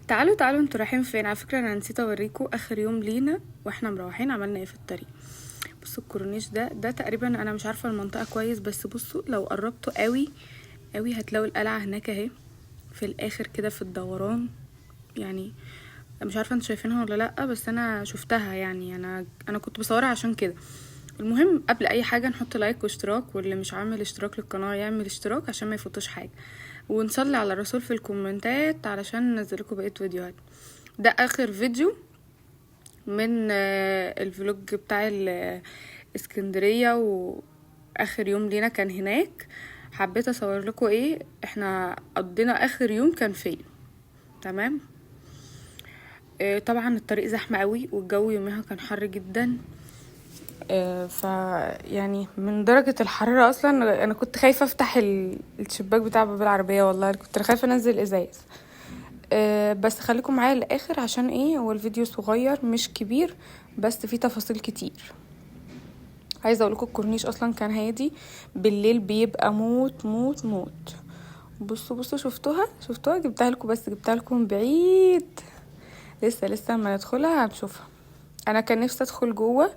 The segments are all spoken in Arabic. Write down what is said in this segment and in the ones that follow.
تعالوا تعالوا، انتوا رايحين فين؟ على فكره انا نسيت اوريكم اخر يوم لينا واحنا مروحين عملنا ايه في الطريق. بصوا الكورنيش ده تقريبا انا مش عارفه المنطقه كويس، بس بصوا لو قربتوا قوي قوي هتلاقوا القلعه هناك اهي في الاخر كده في الدوران. يعني مش عارفه انتوا شايفينها ولا لا، بس انا شفتها. يعني انا كنت بصورها عشان كده. المهم قبل اي حاجه نحط لايك واشتراك، واللي مش عامل اشتراك للقناه يعمل اشتراك عشان ما يفوتوش حاجه، ونصلي على الرسول في الكومنتات علشان ننزلكوا بقية فيديوهات. ده اخر فيديو من الفلوج بتاع اسكندرية، واخر يوم لينا كان هناك. حبيت اصور لكم ايه احنا قضينا اخر يوم كان فين. تمام. طبعا الطريق زحمة قوي والجو يومها كان حر جدا. ف يعني من درجة الحرارة اصلا انا كنت خايفة افتح الشباك بتاع باب العربية، والله كنت خايفة انزل ازايز. بس خليكم معايا للاخر عشان ايه، هو الفيديو صغير مش كبير بس فيه تفاصيل كتير. عايزه اقولكم الكورنيش اصلا كان هادي، بالليل بيبقى موت موت موت. بصوا شفتوها جبتها لكم، بس جبتها لكم من بعيد. لسه ما ندخلها هنشوفها. انا كان نفسي ادخل جوه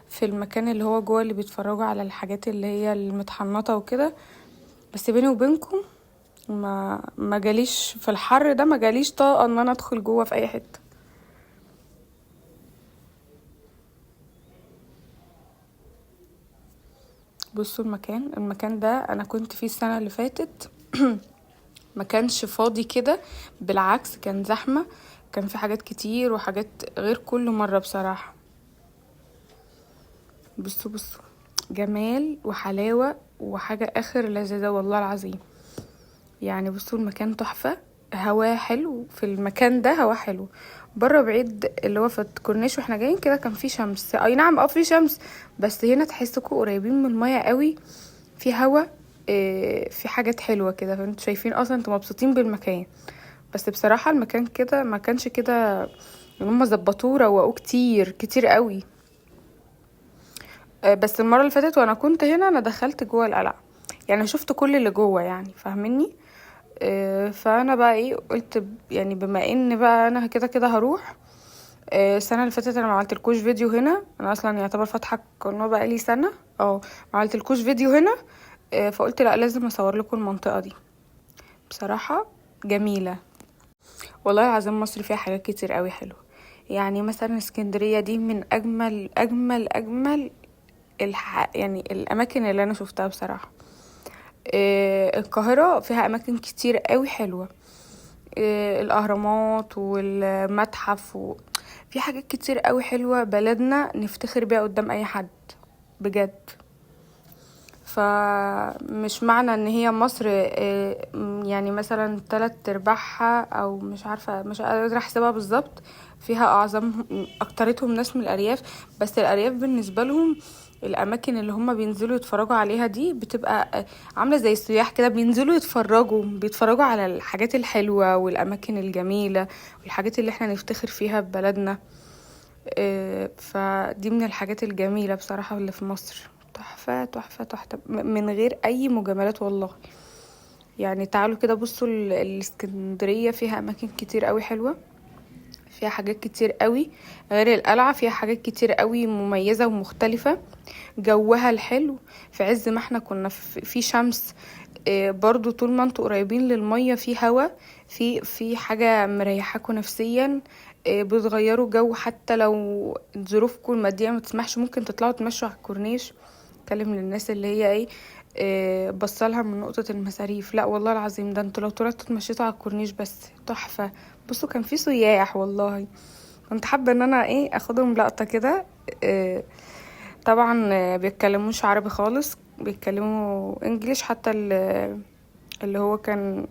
في المكان اللي هو جوه اللي بيتفرجوا على الحاجات اللي هي المتحنطه وكده، بس بيني وبينكم ما جاليش في الحر ده، ما جاليش طاقه ان انا ادخل جوه في اي حته. بصوا المكان ده انا كنت فيه السنه اللي فاتت ما كانش فاضي كده، بالعكس كان زحمه، كان في حاجات كتير وحاجات غير كل مره بصراحه. بصوا جمال وحلاوه وحاجه اخر لذيذه والله العظيم. يعني بصوا المكان تحفه، هوا حلو في المكان ده، هوا حلو. بره بعيد اللي هو في الكورنيش واحنا جايين كده كان في شمس، اي نعم في شمس، بس هنا تحسكوا قريبين من المية قوي، في هوا. في حاجات حلوة كده، فانتوا شايفين اصلا انتوا مبسوطين بالمكان. بس بصراحة المكان كده ما كانش كده، هم ظبطوه روقوه كتير كتير قوي. بس المرة اللي فاتت وانا كنت هنا انا دخلت جوه القلعة، يعني شفت كل اللي جوه، يعني فاهميني. فانا بقى ايه قلت يعني بما ان بقى انا كده كده هروح. السنه اللي فاتت انا ما عملتلكوش فيديو هنا، انا اصلا يعتبر فاتحه القناه بقى لي سنه. ما عملتلكوش فيديو هنا. فقلت لا لازم اصور لكم المنطقه دي، بصراحه جميله. والله العظيم مصر فيها حاجات كتير قوي حلوه. يعني مثلا اسكندريه دي من اجمل اجمل اجمل يعني الاماكن اللي انا شفتها بصراحه. القاهره فيها اماكن كتير قوي حلوه. الاهرامات والمتحف في حاجات كتير قوي حلوة، بلدنا نفتخر بيها قدام اي حد بجد. فمش معنى ان هي مصر يعني مثلا 3/4 او مش عارفة مش قادرة احسبها بالظبط، فيها اعظم اكترتهم ناس من الارياف، بس الارياف بالنسبة لهم الاماكن اللي هم بينزلوا يتفرجوا عليها دي بتبقى عاملة زي السياح كده، بينزلوا بيتفرجوا على الحاجات الحلوة والاماكن الجميلة والحاجات اللي احنا نفتخر فيها ببلدنا. فدي من الحاجات الجميلة بصراحة اللي في مصر، تحفة تحفة تحفة من غير اي مجاملات والله. يعني تعالوا كده بصوا الاسكندرية فيها اماكن كتير قوي حلوة، فيها حاجات كتير قوي غير القلعة، فيها حاجات كتير قوي مميزة ومختلفة. جوها الحلو في عز ما احنا كنا في شمس. برضو طول ما انتوا قريبين للمية في هوا، في حاجة مريحاكوا نفسيا. بتغيروا جو، حتى لو ظروفكم المادية ما تسمحش ممكن تطلعوا تمشوا على الكورنيش. اتكلم للناس اللي هي ايه بصلها من نقطة المصاريف، لا والله العظيم ده انتوا لو طلعتوا تمشيتوا على الكورنيش بس تحفة. بصوا كان في سياح والله، كنت حابة ان انا ايه اخدهم لقطة كده. طبعا بيتكلموش عربي خالص، بيتكلموا انجليش، حتى اللي هو كان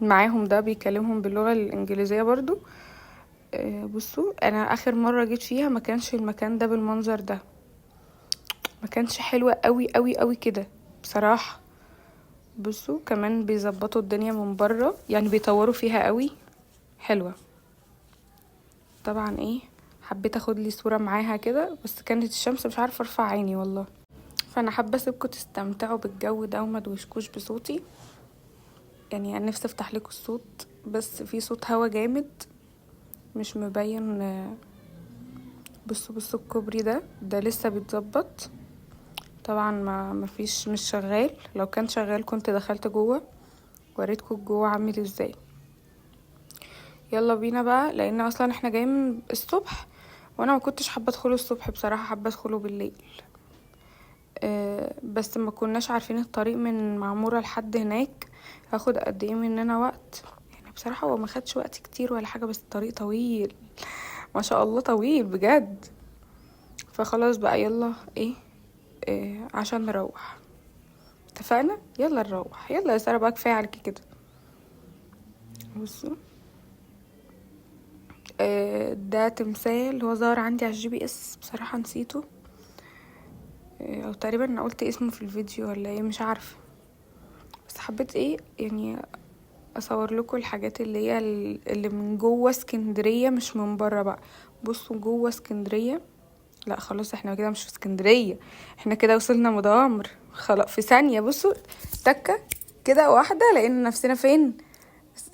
معاهم ده بيكلمهم باللغة الانجليزية برضو. بصوا انا اخر مرة جيت فيها ما كانش المكان ده بالمنظر ده، ما كانش حلوة قوي قوي قوي كده بصراحة. بصوا كمان بيظبطوا الدنيا من بره، يعني بيطوروا فيها قوي، حلوة. طبعا ايه حبيت اخد لي صورة معاها كده، بس كانت الشمس مش عارفة ارفع عيني والله. فانا حابة اسيبكم تستمتعوا بالجو ده وما دوشكوش بصوتي. يعني انا نفسي افتح لكم الصوت بس في صوت هوا جامد مش مبين. بصوا الكوبري ده لسه بيتظبط طبعا، ما فيش، مش شغال. لو كان شغال كنت دخلت جوه وريتكم جوه عامل ازاي. يلا بينا بقى، لان اصلا احنا جايين الصبح وانا ما كنتش حابه ادخله الصبح بصراحه، حابه ادخله بالليل. بس ما كناش عارفين الطريق من معموره لحد هناك هاخد قد ايه مننا وقت. يعني بصراحه هو ما خدش وقت كتير ولا حاجه، بس الطريق طويل ما شاء الله، طويل بجد. فخلاص بقى يلا ايه، عشان نروح. اتفقنا، يلا نروح، يلا يا ساره بقى، كفايه عليكي كده. بصوا ده تمثال هو ظهر عندي على الGPS، بصراحه نسيته. او تقريبا انا قلت اسمه في الفيديو ولا ايه، مش عارفه. بس حبيت ايه يعني اصور لكم الحاجات اللي هي اللي من جوه اسكندريه، مش من بره بقى. بصوا جوه اسكندريه، لا خلاص احنا كده مش في اسكندريه، احنا كده وصلنا متغمر خلاص في ثانيه. بصوا تكه كده واحده لقينا نفسنا فين،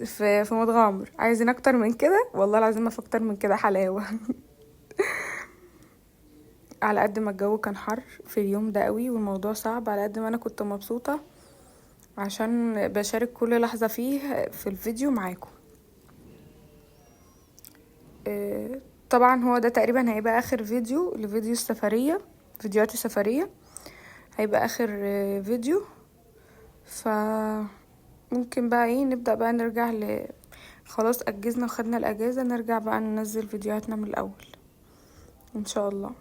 في متغمر. عايزين اكتر من كده؟ والله العظيم ما في اكتر من كده حلاوه. على قد ما الجو كان حر في اليوم ده قوي والموضوع صعب، على قد ما انا كنت مبسوطه عشان بشارك كل لحظه فيه في الفيديو معاكم. طبعا هو ده تقريبا هيبقى اخر فيديو لفيديو السفريه، فيديوهات السفريه هيبقى اخر فيديو. ف ممكن بقى ايه نبدأ بقى نرجع خلاص اجزنا وخدنا الاجازة، نرجع بقى ننزل فيديوهاتنا من الاول ان شاء الله.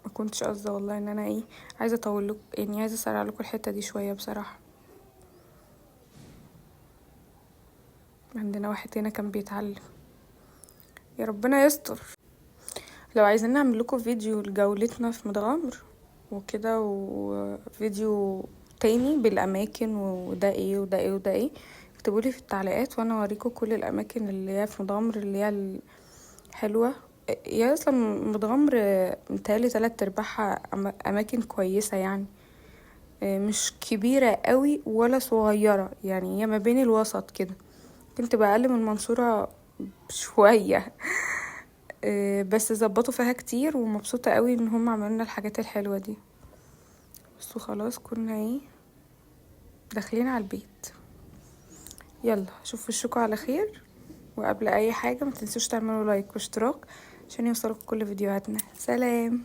ما كنتش قصده والله ان انا ايه عايزه اطول لكم، يعني عايزه اسرع لكم الحته دي شويه بصراحه. عندنا واحد هنا كان بيتعلم، يا ربنا يستر. لو عايزين نعمل لكم فيديو لجولتنا في متغمر وكده، وفيديو تاني بالاماكن وده ايه وده ايه وده ايه، اكتبولي في التعليقات وانا اوريكم كل الاماكن اللي هي في متغمر اللي هي الحلوه. هي اصلا متغمر متهيألي 3/4 اماكن كويسه يعني، مش كبيره قوي ولا صغيره، يعني هي ما بين الوسط كده. كنت بقل من المنصوره شويه. بس ظبطوا فيها كتير ومبسوطه قوي ان هم عملوا لنا الحاجات الحلوه دي. بس خلاص كنا ايه داخلين على البيت. يلا اشوف وشكوا على خير، وقبل اي حاجه ما تنسوش تعملوا لايك واشتراك عشان يوصلكوا كل فيديوهاتنا. سلام.